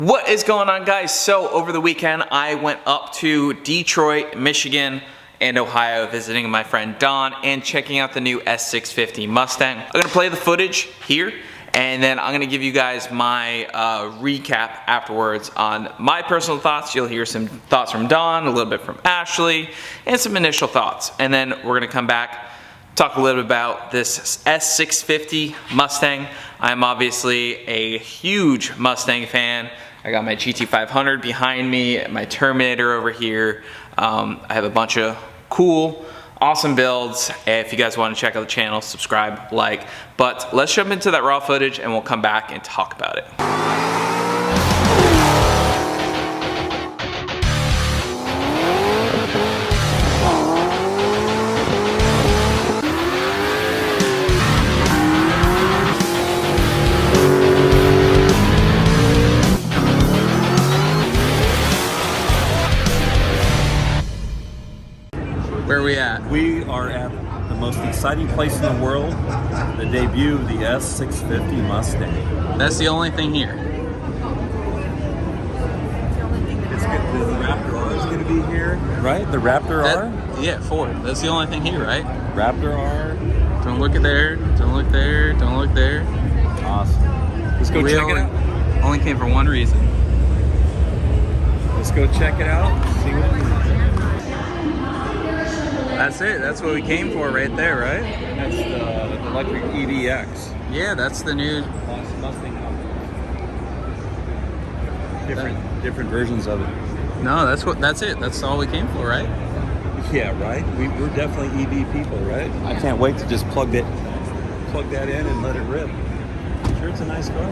What is going on, guys? So over the weekend I went up to Detroit, Michigan and Ohio visiting my friend Don and checking out the new S650 Mustang. I'm gonna play the footage here and then I'm gonna give you guys my recap afterwards on my personal thoughts. You'll hear some thoughts from Don, a little bit from Ashley, and some initial thoughts. And then we're gonna come back, talk a little bit about this S650 Mustang. I'm obviously a huge Mustang fan. I got my GT500 behind me, my Terminator over here. I have a bunch of cool, awesome builds. If you guys want to check out the channel, subscribe, like. But let's jump into that raw footage and we'll come back and talk about it. Where are we at? We are at the most exciting place in the world, the debut of the S650 Mustang. That's the only thing here. It's good. The Raptor R is going to be here, right? The Raptor R? Yeah, Ford. That's the only thing here, right? Raptor R. Don't look at there, don't look there, don't look there. Awesome. Let's go check it out. Only came for one reason. Let's go check it out, see what it is. That's it. That's what we came for right there, right? That's the electric EVX. Yeah, that's the new Mustang. Different versions of it. No, that's it. That's all we came for, right? Yeah, right. We're definitely EV people, right? I can't wait to just plug that in and let it rip. Sure, it's a nice car.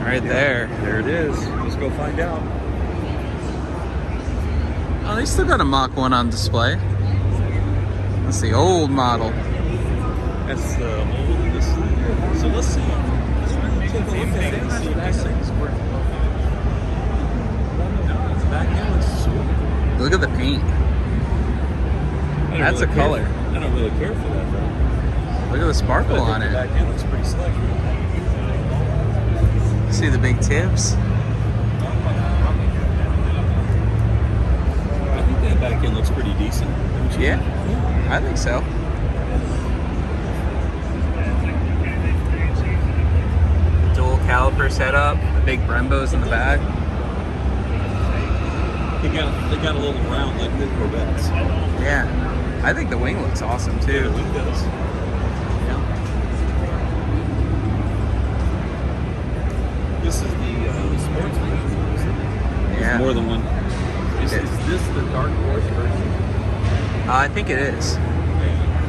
Right there. There it is. Let's go find out. Oh, they still got a Mach 1 on display. That's the old model. That's the old and this. So let's see. Let's take a look at it and see if this thing's working. No, it's back now. It's sweet. Look at the paint. That's really a color. I don't really care for that though. Look at the sparkle on it. The back end looks pretty slick. See the big tips? Back end looks pretty decent. Yeah, I think so. Dual caliper setup, the big Brembos in the back. They got a little round like the Corvettes. Yeah, I think the wing looks awesome too. Yeah, the wing does. Yeah. This is the sports version. Yeah. There's more than one. Is this the Dark Horse version? I think it is.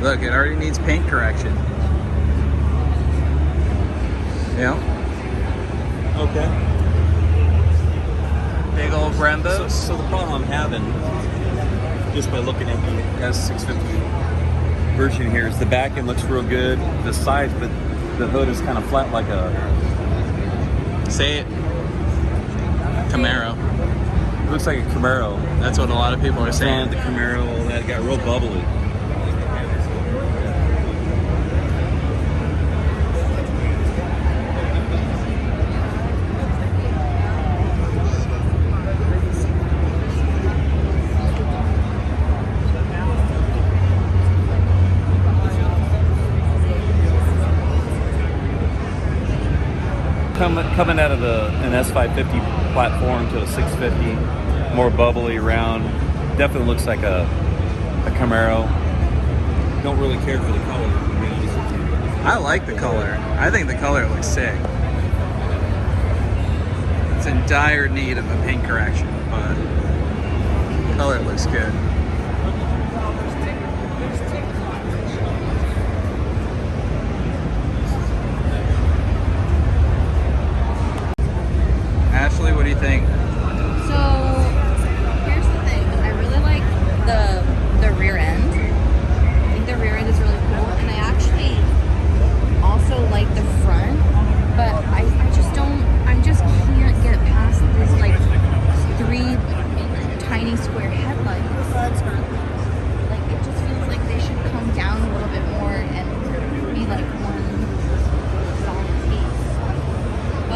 Look, it already needs paint correction. Yeah. Okay. Big old Brembos. So the problem I'm having, just by looking at the S650 version here, is the back end looks real good. The sides, but the hood is kind of flat like a... Say it. Camaro. It looks like a Camaro. That's what a lot of people are saying. The Camaro, all that got real bubbly. Coming out of an S550 platform to a 650, more bubbly, round, definitely looks like a Camaro. Don't really care for the color, to be honest with you. I like the color. I think the color looks sick. It's in dire need of a paint correction, but the color looks good. Ashley, what do you think? So, here's the thing. I really like the rear end. I think the rear end is really cool. And I actually also like the front. But I just can't get past this, like, 3 tiny square headlights.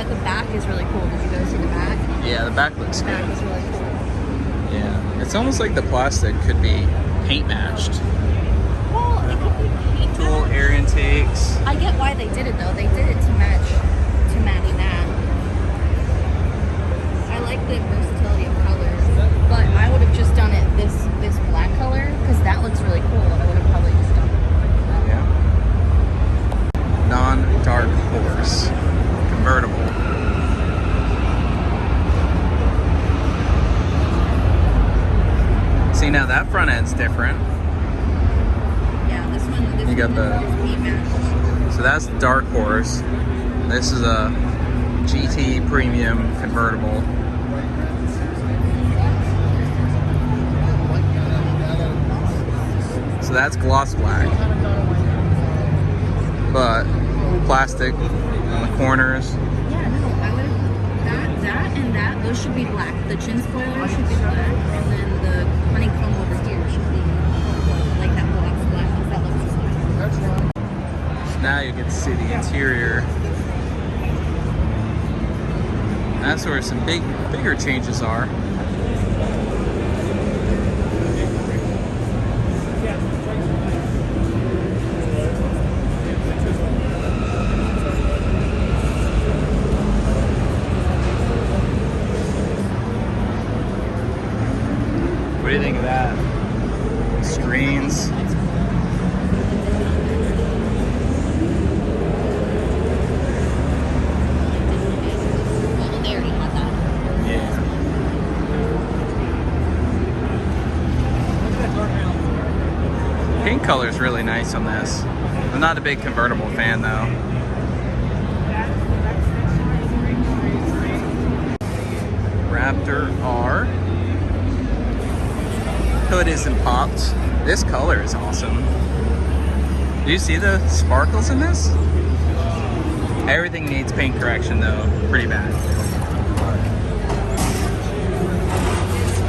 but the back is really cool. Did you guys see the back? Yeah, the back looks The back good. is really cool. Yeah, it's almost like the plastic could be paint matched. Well, it could be paint Dual match. air intakes. I get why they did it though. They did it to match that. I like the versatility of colors, but I would have just done it this black color because that looks really cool. I would have probably just done it like that. Yeah. Non-dark horse. Convertible. See, now that front end's different. Yeah, this one. You got the- is paint matched. So that's the dark horse. This is a GT premium convertible. So that's gloss black, but plastic on the corners. Yeah, no, I would have that and that. Those should be black. The chin spoiler should be black, and then the honeycomb over here should be like that gloss black. That looks nice. So now you get to see the interior. That's where some bigger changes are. What do you think of that? Screens. Well, they already had that. Yeah. Pink color is really nice on this. I'm not a big convertible fan though. Raptor R. Hood isn't popped. This color is awesome. Do you see the sparkles in this? Everything needs paint correction though, pretty bad.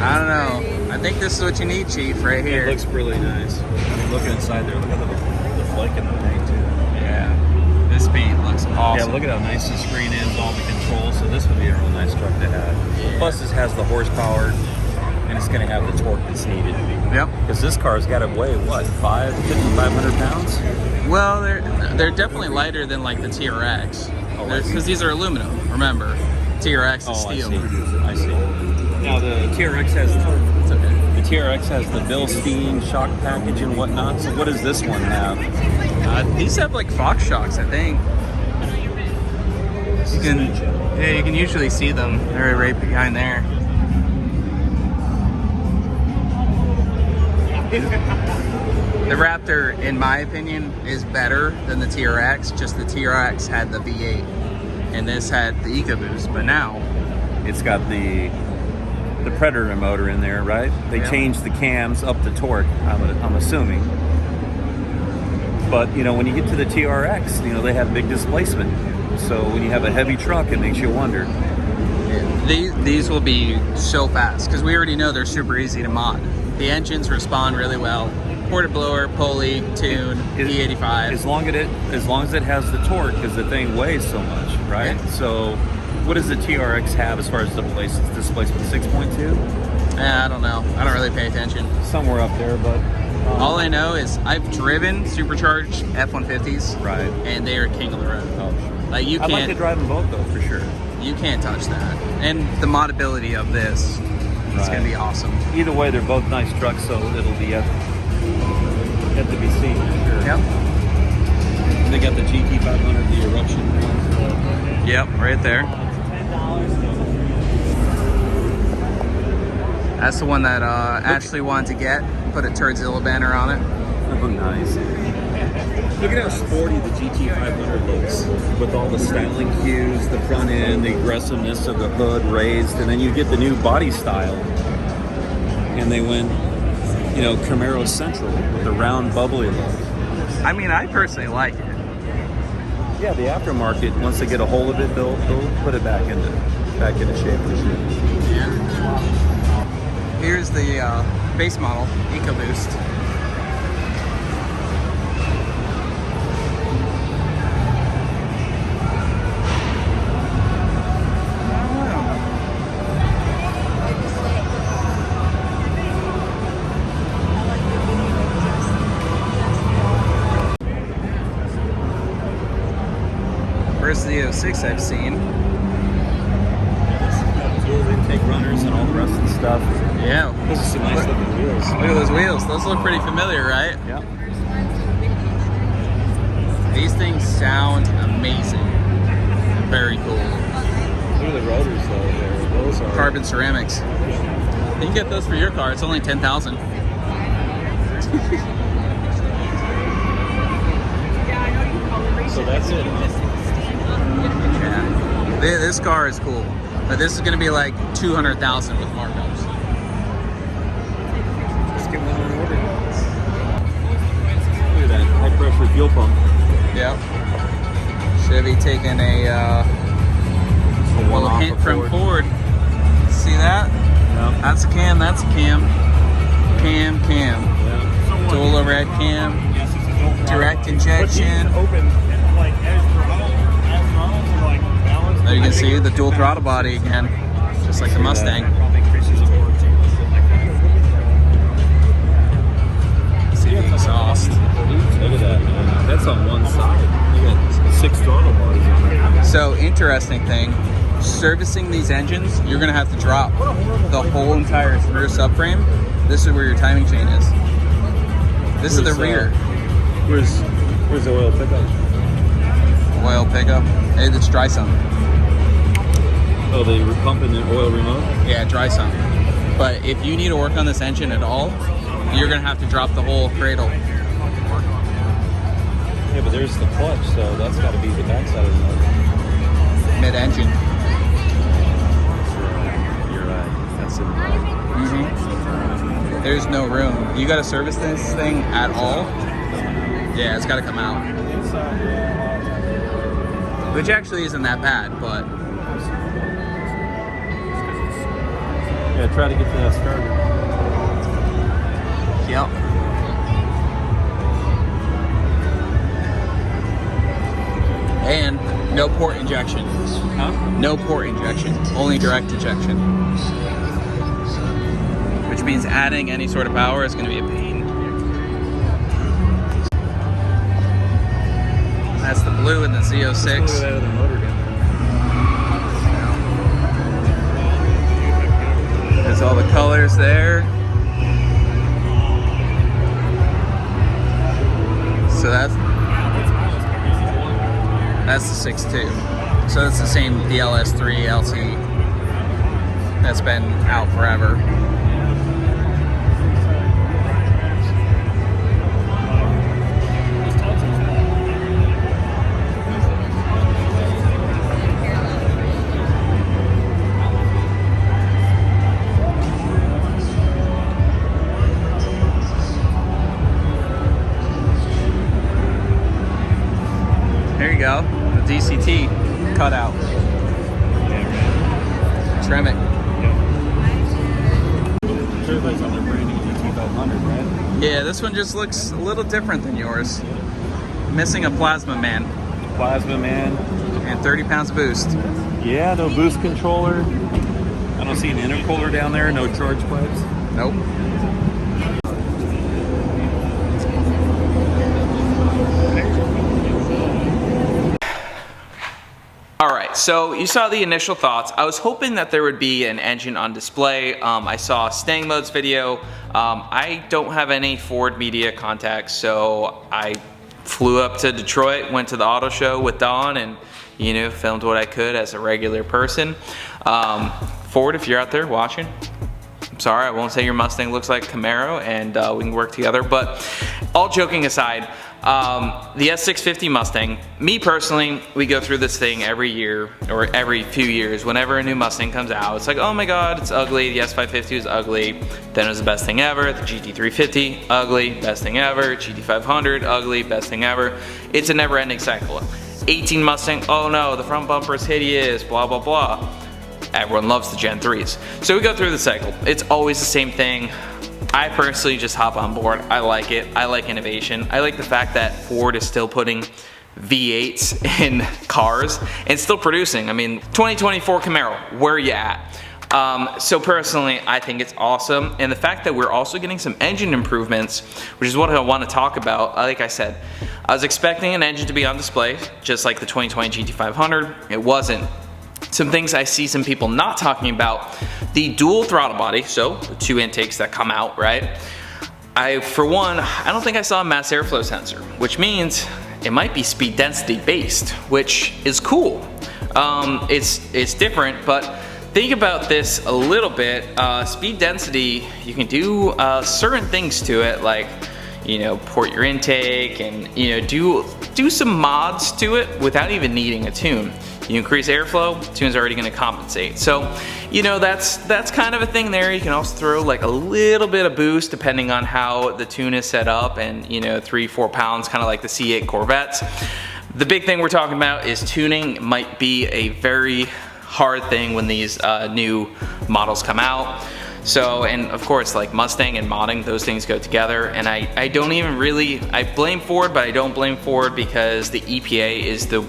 I don't know. I think this is what you need, Chief, right here. It looks really nice. I mean, look inside there. Look at the flake in the paint too. Yeah. This paint looks awesome. Yeah, look at how nice the screen is, all the controls. So this would be a real nice truck to have. Yeah. Plus, this has the horsepower, and it's going to have the torque that's needed. Yep. Because this car's got to weigh what, 500 pounds? Well, they're definitely lighter than like the TRX. Oh, I see. Because these are aluminum. Remember, TRX is steel. I see. Now the TRX has It's okay. the TRX has the Bilstein shock package and whatnot. So what does this one have? These have like Fox shocks, I think. You can usually see them. They're right behind there. The Raptor, in my opinion, is better than the TRX. Just the TRX had the V8, and this had the EcoBoost. But now, It's got the Predator motor in there, right? They Yeah. changed the cams up the torque, I'm assuming. But, you know, when you get to the TRX, you know, they have big displacement. So when you have a heavy truck, it makes you wonder. these will be so fast because we already know they're super easy to mod. The engines respond really well. Porta blower, pulley, tune, E85. As long as it has the torque, because the thing weighs so much, right? Yeah. So what does the TRX have as far as displacement? 6.2? I don't know. I don't really pay attention. Somewhere up there, but All I know is I've driven supercharged F-150s, right. and they are king of the road. Oh, sure. Like you I'd like to can't, drive them both though, for sure. you can't touch that. And the modability of this is Right. gonna be awesome. Either way, they're both nice trucks, so it'll be yet to be seen. For sure. Yep. They got the GT500, the eruption. Yep, right there. That's the one that Ashley wanted to get. Put a Turdzilla banner on it. Oh, nice. Look at how sporty the GT500 looks with all the styling cues, the front end, the aggressiveness of the hood raised, and then you get the new body style. And they went, you know, Camaro Central with the round bubbly look. I mean, I personally like it. Yeah, the aftermarket, once they get a hold of it, they'll put it back into shape for sure. Here's the base model, EcoBoost. Z06 I've seen. Dual intake runners and all the rest of the stuff. Yeah. Those are some nice looking wheels. Look at those wheels. Those look pretty familiar, right? Yeah. These things sound amazing. Very cool. Look at the rotors though. Those are Carbon ceramics. You can get those for your car. It's only 10,000. So that's it. Yeah. This car is cool, but this is going to be like 200,000 with markups. Let's get one on order. Look at that high pressure fuel pump. Yep. Chevy taking a little hint from Ford. See that? Yeah. That's a cam. That's a cam. Cam. Yeah. Dual overhead cam. Direct injection. Open like as like balance. There you can see the dual throttle body again, just like the Mustang. See the exhaust. Look at that, man. That's on one side. Look at 6 throttle bodies on there. So interesting thing, servicing these engines, you're gonna have to drop the whole entire rear subframe. This is where your timing chain is. This is the rear. Where's the oil pickup? Oil pickup. Hey, it's dry sump. Oh, they were pumping the oil remote? Yeah, dry sump. But if you need to work on this engine at all, you're gonna have to drop the whole cradle. Yeah, but there's the clutch, so that's got to be the backside of the motor. Mid-engine. You're right. That's in the back. There's no room. You gotta service this thing at all. Yeah, it's gotta come out. Which actually isn't that bad, but Yeah, try to get to that starter. yep. And no port injection. Huh? No port injection, only direct injection. Which means adding any sort of power is gonna be a pain. That's the blue in the Look at Z06. that other motor down There's all the colors there. So that's the 6.2. So that's the same DLS3 LT that's been out forever. There you go, the DCT cutout. Trim it. Everybody's on their brand new GT500, right? Yeah, this one just looks a little different than yours. Missing a plasma man Plasma man. and 30 pounds of boost. Yeah, no boost controller. I don't see an intercooler down there. No charge pipes. Nope. Alright, so you saw the initial thoughts. I was hoping that there would be an engine on display. I saw Staying Mode's video. I don't have any Ford media contacts, so I flew up to Detroit, went to the auto show with Don, and filmed what I could as a regular person. Ford, if you're out there watching, I'm sorry, I won't say your Mustang looks like Camaro, and we can work together. But all joking aside, the S650 Mustang, me personally, we go through this thing every year or every few years. Whenever a new Mustang comes out, it's like, oh my god, it's ugly. The S550 is ugly. Then it was the best thing ever. The GT350, ugly, best thing ever. GT500, ugly, best thing ever. It's a never-ending cycle. 18 Mustang, oh no, the front bumper is hideous, blah blah blah. Everyone loves the Gen 3s. So we go through the cycle. It's always the same thing. I personally just hop on board. I like it. I like innovation. I like the fact that Ford is still putting V8s in cars and still producing. I mean, 2024 Camaro, where are you at? So personally, I think it's awesome. And the fact that we're also getting some engine improvements, which is what I want to talk about. Like I said, I was expecting an engine to be on display, just like the 2020 GT500. It wasn't. Some things I see some people not talking about, the dual throttle body, so the 2 intakes that come out, right? For one, I don't think I saw a mass airflow sensor, which means it might be speed density based, which is cool. It's different, but think about this a little bit. Speed density, you can do certain things to it, like, you know, port your intake and, you know, do some mods to it without even needing a tune. You increase airflow, tune's already gonna compensate. So, you know, that's kind of a thing there. You can also throw like a little bit of boost depending on how the tune is set up, and, you know, 3-4 pounds, kind of like the C8 Corvettes. The big thing we're talking about is tuning might be a very hard thing when these new models come out. So, and of course, like Mustang and modding, those things go together. And I don't even really, I blame Ford, but I don't blame Ford because the EPA is the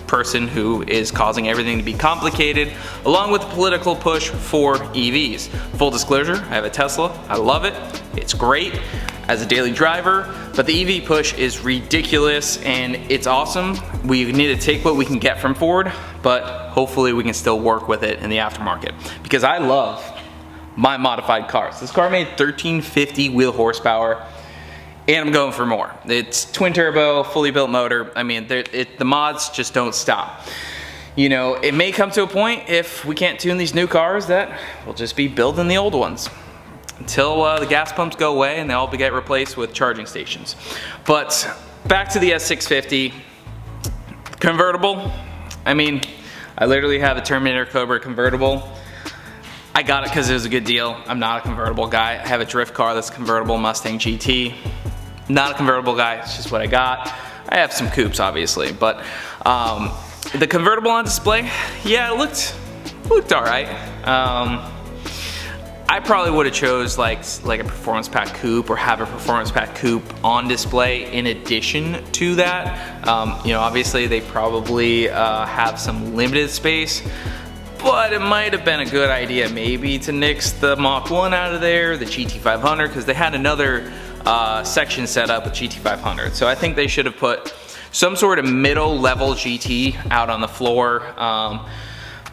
person who is causing everything to be complicated, along with the political push for EVs. Full disclosure, I have a Tesla, I love it, it's great as a daily driver, but the EV push is ridiculous and it's awesome. We need to take what we can get from Ford, but hopefully we can still work with it in the aftermarket, because I love my modified cars. This car made 1350 wheel horsepower, and I'm going for more. It's twin turbo, fully built motor. I mean, the mods just don't stop. You know, it may come to a point if we can't tune these new cars that we'll just be building the old ones until the gas pumps go away and they all get replaced with charging stations. But back to the S650 convertible. I mean, I literally have a Terminator Cobra convertible. I got it because it was a good deal. I'm not a convertible guy. I have a drift car that's convertible, Mustang GT. Not a convertible guy, it's just what I got. I have some coupes, obviously, but the convertible on display, yeah, it looked all right. I probably would have chose like a performance pack coupe, or have a performance pack coupe on display in addition to that. You know, obviously they probably have some limited space, but it might have been a good idea maybe to nix the Mach 1 out of there, the GT500, because they had another section set up with GT500. So I think they should have put some sort of middle level GT out on the floor,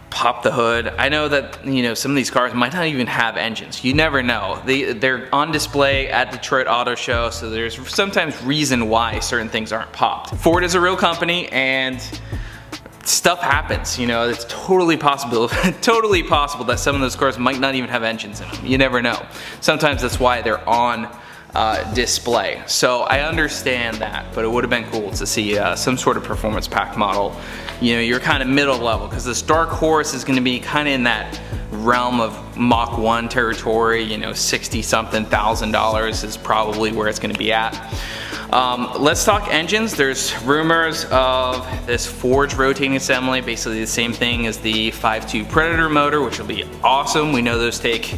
pop the hood. I know that, you know, some of these cars might not even have engines. You never know. They're on display at Detroit Auto Show, so there's sometimes reason why certain things aren't popped. Ford is a real company and stuff happens, you know. It's totally possible that some of those cars might not even have engines in them. You never know. Sometimes that's why they're on display. So I understand that, but it would have been cool to see some sort of performance pack model. You know, you're kind of middle level, because this Dark Horse is going to be kind of in that realm of Mach 1 territory. You know, $60-something thousand is probably where it's going to be at. Let's talk engines. There's rumors of this forged rotating assembly, basically the same thing as the 5.2 Predator motor, which will be awesome. We know those take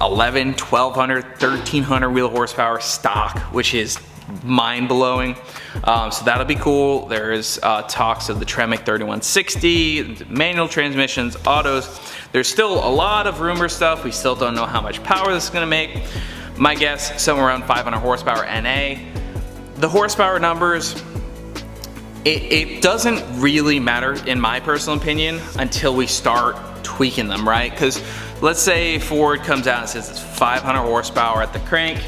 11, 1200, 1300 wheel horsepower stock, which is mind-blowing. So that'll be cool. There's talks of the Tremec 3160, manual transmissions, autos. There's still a lot of rumor stuff. We still don't know how much power this is going to make. My guess, somewhere around 500 horsepower NA. The horsepower numbers, it doesn't really matter, in my personal opinion, until we start tweaking them, right? Because let's say Ford comes out and says it's 500 horsepower at the crank.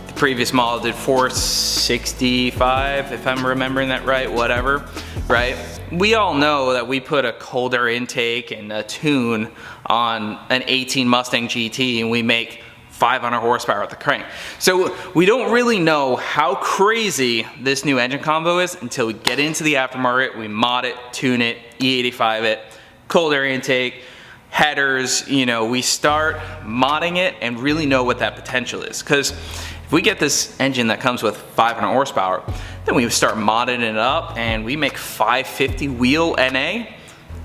The previous model did 465, if I'm remembering that right, whatever, right? We all know that we put a cold air intake and a tune on an 18 Mustang GT and we make 500 horsepower at the crank. So we don't really know how crazy this new engine combo is until we get into the aftermarket, we mod it, tune it, E85 it, cold air intake, headers, you know, we start modding it and really know what that potential is. Because if we get this engine that comes with 500 horsepower, then we start modding it up and we make 550 wheel NA.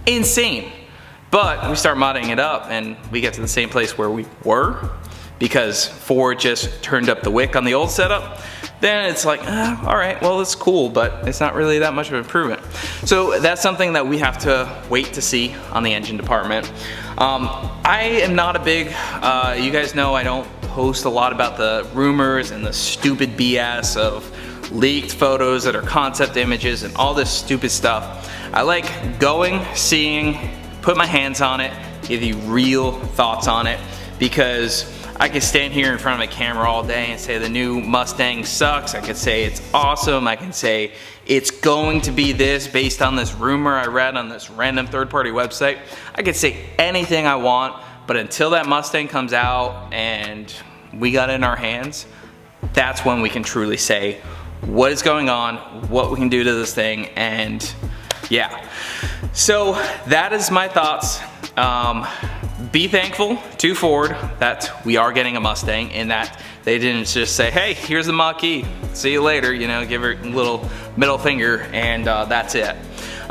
Insane. But we start modding it up and we get to the same place where we were, because Ford just turned up the wick on the old setup, then it's like, all right, well, it's cool, but it's not really that much of an improvement. So that's something that we have to wait to see on the engine department. I am not a big, you guys know I don't post a lot about the rumors and the stupid BS of leaked photos that are concept images and all this stupid stuff. I like going, seeing, put my hands on it, give you real thoughts on it, because I could stand here in front of a camera all day and say the new Mustang sucks. I could say it's awesome. I can say it's going to be this based on this rumor I read on this random third-party website. I could say anything I want, but until that Mustang comes out and we got it in our hands, that's when we can truly say what is going on, what we can do to this thing, and yeah. So that is my thoughts. Be thankful to Ford that we are getting a Mustang and that they didn't just say, hey, here's the Mach-E, see you later, you know, give her a little middle finger, and that's it.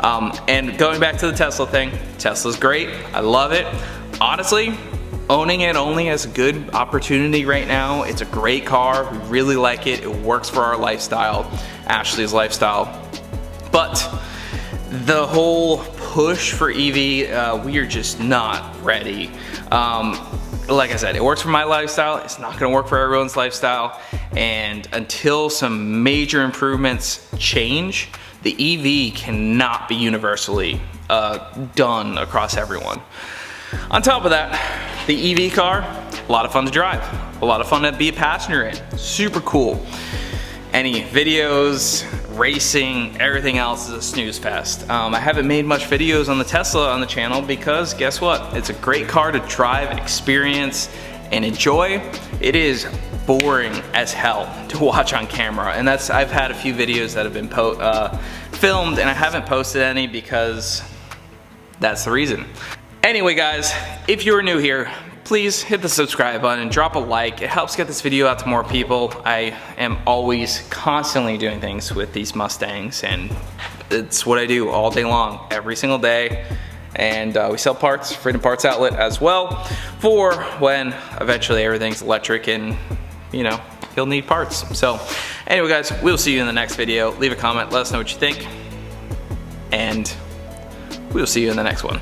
And going back to the Tesla thing, Tesla's great, I love it. Honestly, owning it only has a good opportunity right now. It's a great car, we really like it, it works for our lifestyle, Ashley's lifestyle. But the whole push for EV, we are just not ready. Like I said, it works for my lifestyle, it's not gonna work for everyone's lifestyle, and until some major improvements change, the EV cannot be universally done across everyone. On top of that, the EV car, a lot of fun to drive, a lot of fun to be a passenger in, super cool. Any videos, racing, everything else is a snooze fest. I haven't made much videos on the Tesla on the channel because guess what? It's a great car to drive, experience, and enjoy. It is boring as hell to watch on camera, and I've had a few videos that have been filmed and I haven't posted any because that's the reason. Anyway guys, if you're new here, please hit the subscribe button and drop a like. It helps get this video out to more people. I am always constantly doing things with these Mustangs, and it's what I do all day long, every single day. And we sell parts, Freedom Parts Outlet as well, for when eventually everything's electric and, you know, you'll need parts. So anyway guys, we'll see you in the next video. Leave a comment, let us know what you think, and we'll see you in the next one.